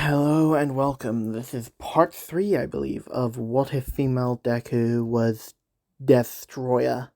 Hello and welcome. This is part 3, I believe, of What If Female Deku Was Destroyah.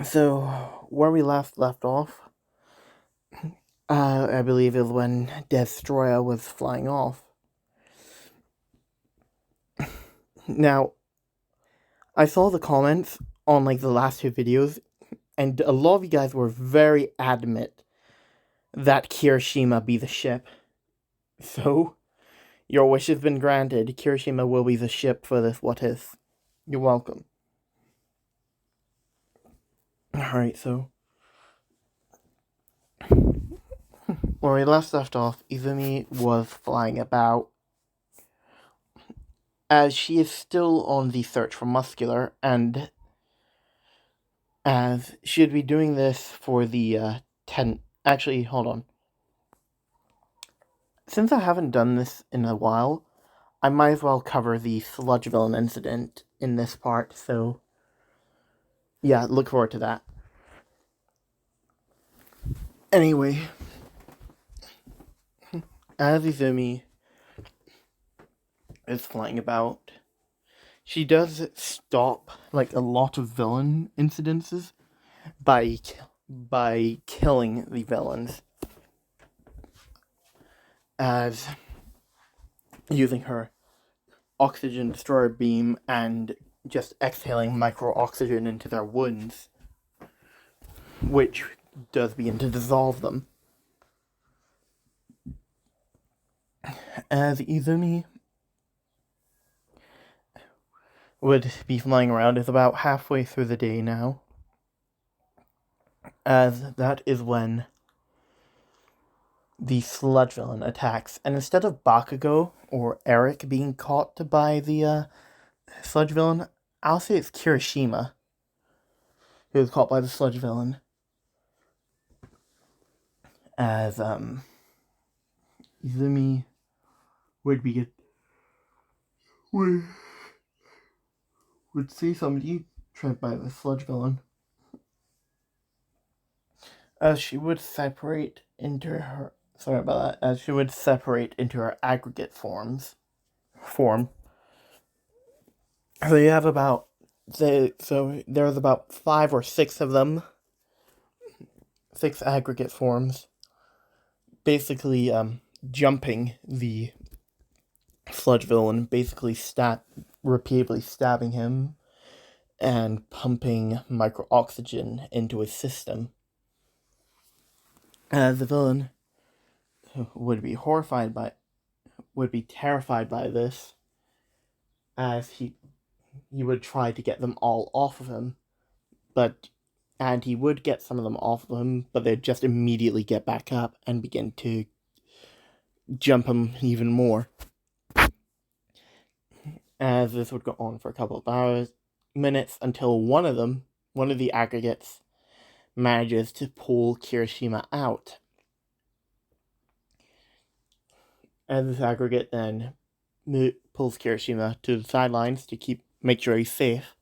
So, where we left off, I believe is when Destroyah was flying off. Now, I saw the comments on the last two videos, and a lot of you guys were very adamant that Kirishima be the ship. So, your wish has been granted. Kirishima will be the ship for this What If. You're welcome. Alright, so where we left off, Izumi was flying about, as she is still on the search for muscular, and as she would be doing this for the 10... Actually, hold on. Since I haven't done this in a while, I might as well cover the Sludge villain incident in this part, so yeah, look forward to that. Anyway, as Izumi is flying about, she does stop a lot of villain incidences by killing the villains, as using her oxygen destroyer beam and just exhaling micro oxygen into their wounds, which does begin to dissolve them. As Izumi would be flying around, is about halfway through the day now, as that is when the Sludge villain attacks, and instead of Bakugo or Eric being caught by the Sludge villain, I'll say it's Kirishima who was caught by the Sludge villain, as Izumi would see somebody trapped by the Sludge villain, as she would separate into her aggregate form. So you have there's about 5 or 6 of them, 6 aggregate forms, basically jumping the Sludge villain, basically repeatedly stabbing him and pumping micro oxygen into his system. As the villain would be terrified by this, as he would try to get them all off of him, and he would get some of them off of him, but they'd just immediately get back up and begin to jump him even more. As this would go on for a couple of minutes, until one of the aggregates, manages to pull Kirishima out. And this aggregate then pulls Kirishima to the sidelines to make sure he's safe,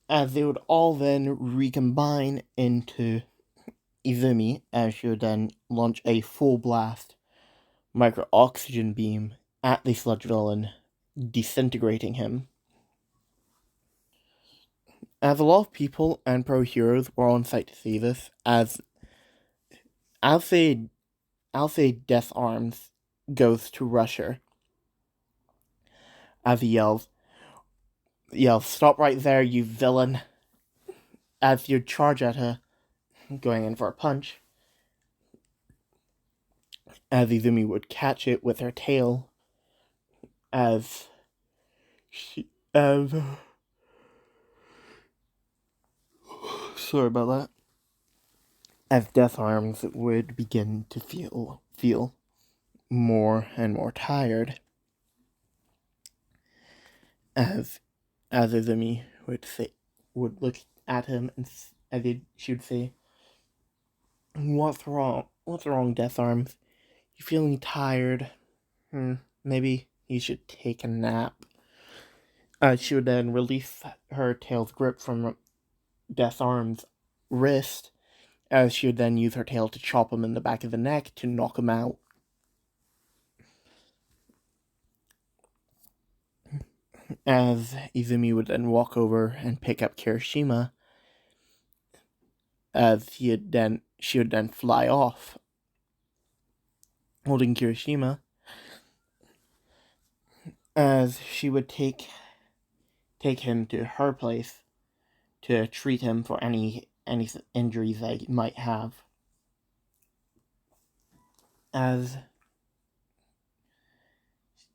as they would all then recombine into Izumi, as she would then launch a full blast micro oxygen beam at the Sludge villain, disintegrating him. As a lot of people and pro heroes were on site to see this, as I'll say Death Arms goes to rush her, as he yells, "Stop right there, you villain," as you charge at her, going in for a punch, as Izumi would catch it with her tail, as sorry about that, as Death Arms would begin to feel more and more tired, as Izumi would look at him, and she would say, "What's wrong? What's wrong, Death Arms? You feeling tired? Maybe you should take a nap." She would then release her tail's grip from Death Arms' wrist, as she would then use her tail to chop him in the back of the neck to knock him out. As Izumi would then walk over and pick up Kirishima, as she would then fly off, holding Kirishima, as she would take him to her place to treat him for any injuries that he might have.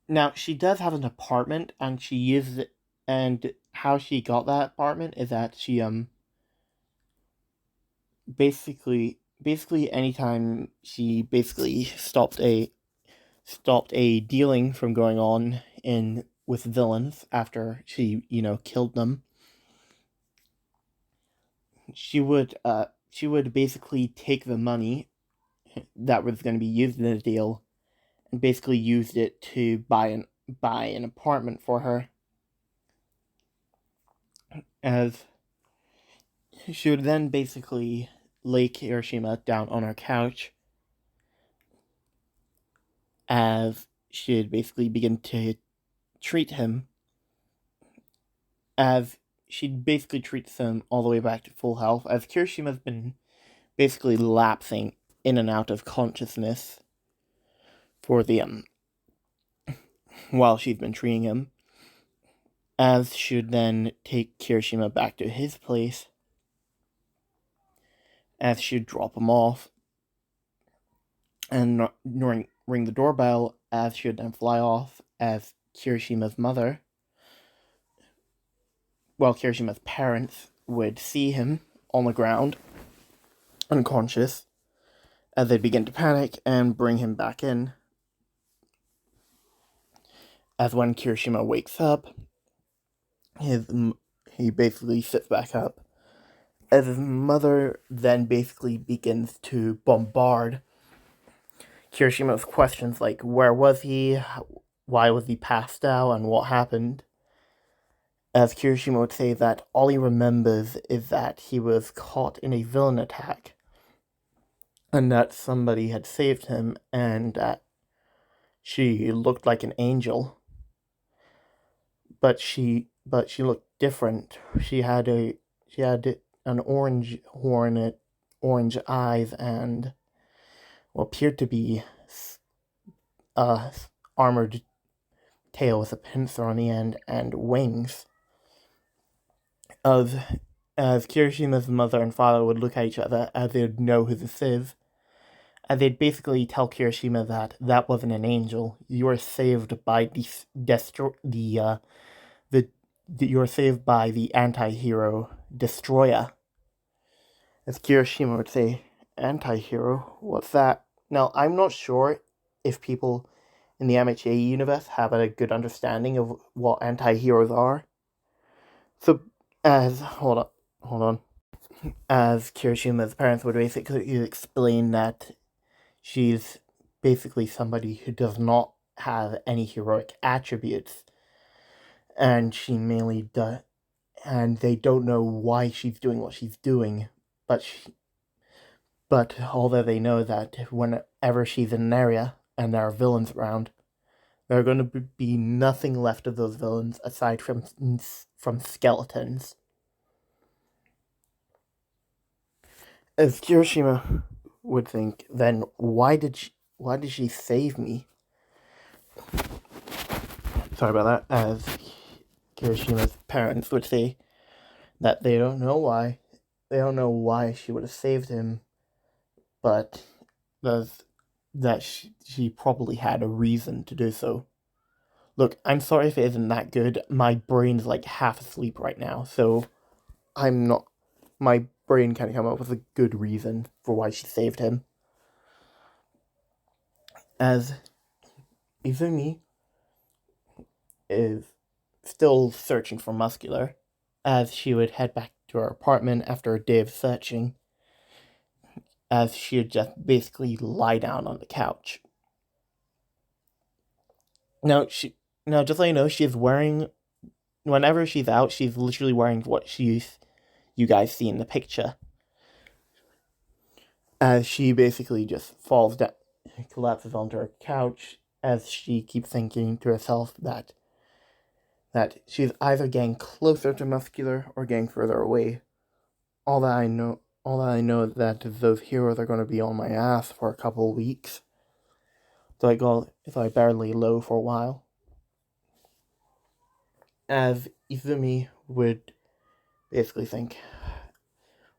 Now, she does have an apartment, and she uses it, and how she got that apartment is that she, basically anytime she basically stopped a dealing from going on with villains after she, killed them, she would basically take the money that was going to be used in the deal and basically used it to buy an apartment for her. As she would then basically lay Kirishima down on her couch, as she'd basically begin to treat him, as she basically treats him all the way back to full health, as Kirishima's been basically lapsing in and out of consciousness for the while she's been treating him, as she would then take Kirishima back to his place, as she'd drop him off and ring the doorbell, as she would then fly off, as Kirishima's parents would see him on the ground, unconscious, as they begin to panic and bring him back in. As when Kirishima wakes up, he basically sits back up, as his mother then basically begins to bombard Kirishima with questions like, where was he, why was he passed out, and what happened? As Kirishima would say that all he remembers is that he was caught in a villain attack, and that somebody had saved him, and that she looked like an angel. But she looked different. She had an orange eyes, and what appeared to be a armored tail with a pincer on the end and wings. As Kirishima's mother and father would look at each other, as they would know who this is, and they'd basically tell Kirishima that wasn't an angel. You were saved by you were saved by the anti-hero Destroyah. As Kirishima would say, anti-hero? What's that? Now, I'm not sure if people in the MHA universe have a good understanding of what anti-heroes are. So, hold on. As Kirishima's parents would basically explain that she's basically somebody who does not have any heroic attributes, and she mainly does, and they don't know why she's doing what she's doing, but although they know that whenever she's in an area and there are villains around, there are going to be nothing left of those villains aside from skeletons. As Kirishima would think, then why did she save me? Sorry about that. As Kirishima's parents would say that they don't know why. They don't know why she would have saved him, but that she probably had a reason to do so. Look, I'm sorry if it isn't that good. My brain's like half asleep right now, so my brain can't come up with a good reason for why she saved him. As Izumi is still searching for Muscular, as she would head back to her apartment after a day of searching, as she would just basically lie down on the couch. Now, just so you know, she's wearing, whenever she's out, she's literally wearing what you guys see in the picture. as she basically just falls down, collapses onto her couch as she keeps thinking to herself that she's either getting closer to muscular or getting further away. All that I know is that those heroes are going to be on my ass for a couple of weeks. So I better lay low for a while. As Izumi would basically think,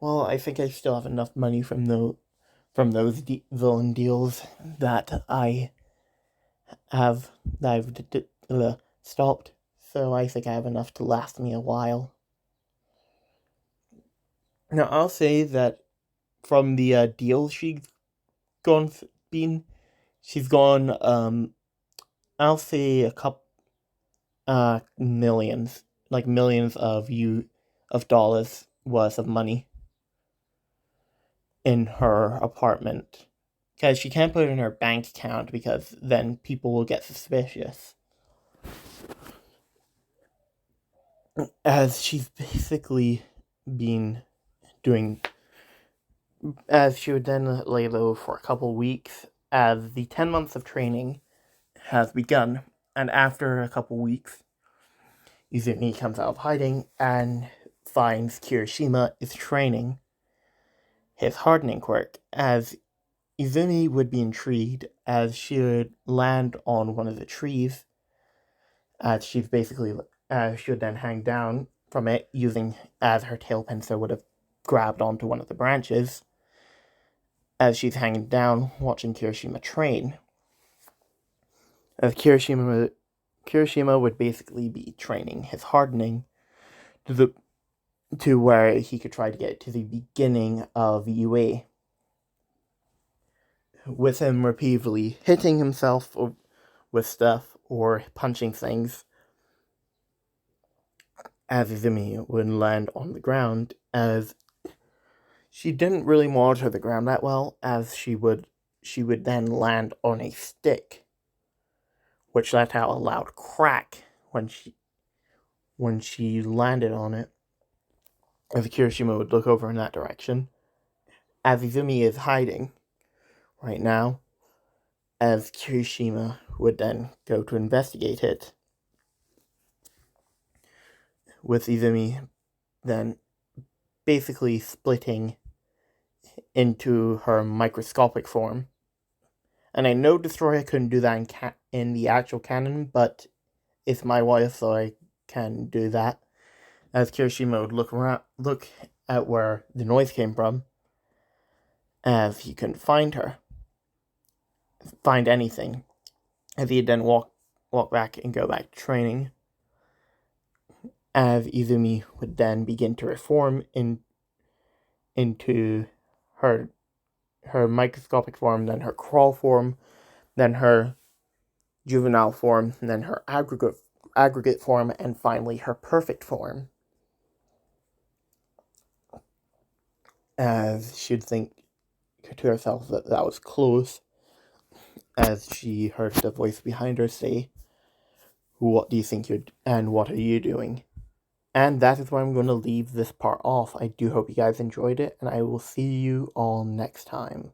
well, I think I still have enough money from those villain deals that I've stopped. So I think I have enough to last me a while. Now I'll say that from the deals she's gone. I'll say a couple millions, like millions of dollars worth of money in her apartment. Because she can't put it in her bank account because then people will get suspicious. As she's basically been doing, as she would then lay low for a couple weeks, as the 10 months of training has begun, and after a couple weeks, Izumi comes out of hiding and finds Kirishima is training his hardening quirk, as Izumi would be intrigued as she would land on one of the trees, as she would then hang down from it using as her tail pincer would have grabbed onto one of the branches, as she's hanging down watching Kirishima train. As Kirishima would basically be training his hardening to where he could try to get to the beginning of UA, with him repeatedly hitting himself with stuff or punching things, as Izumi would land on the ground, as she didn't really monitor the ground that well, as she would then land on a stick, which let out a loud crack when she landed on it, as Kirishima would look over in that direction, as Izumi is hiding right now, as Kirishima would then go to investigate it, with Izumi then basically splitting into her microscopic form. And I know Destroyah couldn't do that in the actual canon, but it's my wife, so I can do that. As Kirishima would look at where the noise came from, as he couldn't find anything, as he'd then walk back and go back to training, as Izumi would then begin to reform into her microscopic form, then her crawl form, then her juvenile form, and then her aggregate form, and finally her perfect form. As she'd think to herself that was close, as she heard the voice behind her say, "What do you think and what are you doing?" And that is where I'm going to leave this part off. I do hope you guys enjoyed it, and I will see you all next time.